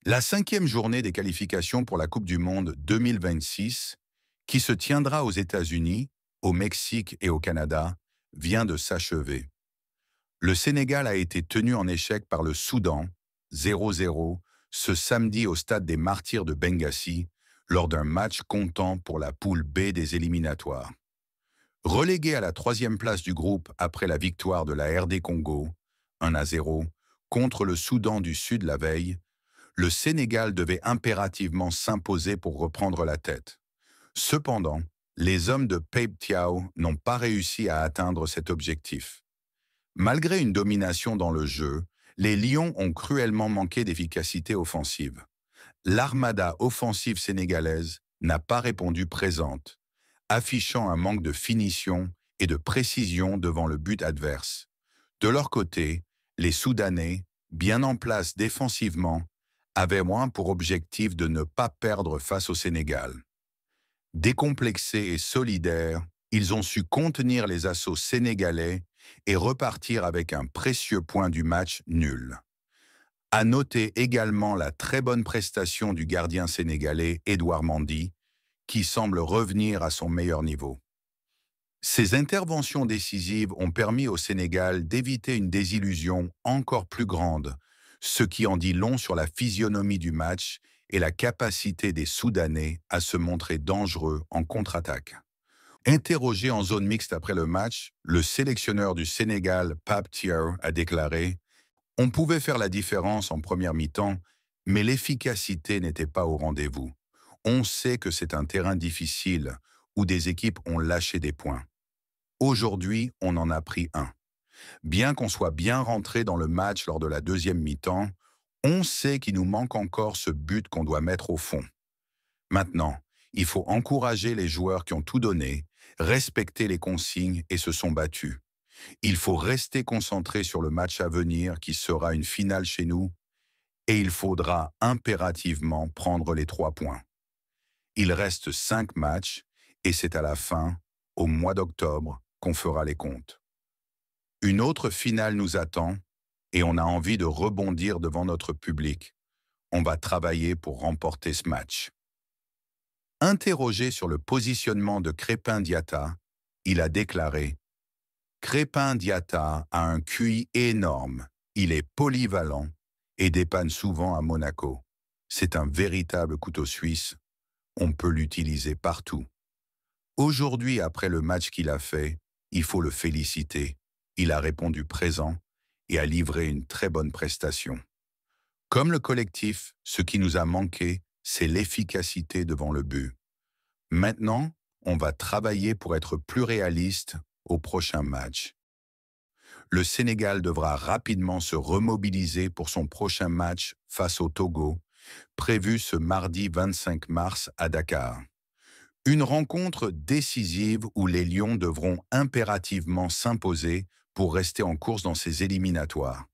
La cinquième journée des qualifications pour la Coupe du Monde 2026, qui se tiendra aux États-Unis, au Mexique et au Canada, vient de s'achever. Le Sénégal a été tenu en échec par le Soudan, 0-0, ce samedi au stade des Martyrs de Benghazi, lors d'un match comptant pour la poule B des éliminatoires. Relégué à la troisième place du groupe après la victoire de la RD Congo, 1-0, contre le Soudan du Sud la veille, le Sénégal devait impérativement s'imposer pour reprendre la tête. Cependant, les hommes de Pape Thiaw n'ont pas réussi à atteindre cet objectif. Malgré une domination dans le jeu, les Lions ont cruellement manqué d'efficacité offensive. L'armada offensive sénégalaise n'a pas répondu présente, affichant un manque de finition et de précision devant le but adverse. De leur côté, les Soudanais, bien en place défensivement, avaient moins pour objectif de ne pas perdre face au Sénégal. Décomplexés et solidaires, ils ont su contenir les assauts sénégalais et repartir avec un précieux point du match nul. À noter également la très bonne prestation du gardien sénégalais Edouard Mendy, qui semble revenir à son meilleur niveau. Ces interventions décisives ont permis au Sénégal d'éviter une désillusion encore plus grande, ce qui en dit long sur la physionomie du match et la capacité des Soudanais à se montrer dangereux en contre-attaque. Interrogé en zone mixte après le match, le sélectionneur du Sénégal, Pape Thiaw, a déclaré: On pouvait faire la différence en première mi-temps, mais l'efficacité n'était pas au rendez-vous. On sait que c'est un terrain difficile, où des équipes ont lâché des points. Aujourd'hui, on en a pris un. Bien qu'on soit bien rentré dans le match lors de la deuxième mi-temps, on sait qu'il nous manque encore ce but qu'on doit mettre au fond. Maintenant, il faut encourager les joueurs qui ont tout donné, respecter les consignes et se sont battus. Il faut rester concentré sur le match à venir qui sera une finale chez nous et il faudra impérativement prendre les 3 points. Il reste 5 matchs et c'est à la fin, au mois d'octobre, qu'on fera les comptes. Une autre finale nous attend et on a envie de rebondir devant notre public. On va travailler pour remporter ce match. Interrogé sur le positionnement de Crépin Diatta, il a déclaré: Crépin Diatta a un QI énorme, il est polyvalent et dépanne souvent à Monaco. C'est un véritable couteau suisse, on peut l'utiliser partout. Aujourd'hui, après le match qu'il a fait, il faut le féliciter. Il a répondu présent et a livré une très bonne prestation. Comme le collectif, ce qui nous a manqué, c'est l'efficacité devant le but. Maintenant, on va travailler pour être plus réaliste au prochain match. Le Sénégal devra rapidement se remobiliser pour son prochain match face au Togo, prévu ce mardi 25 mars à Dakar. Une rencontre décisive où les Lions devront impérativement s'imposer pour rester en course dans ces éliminatoires.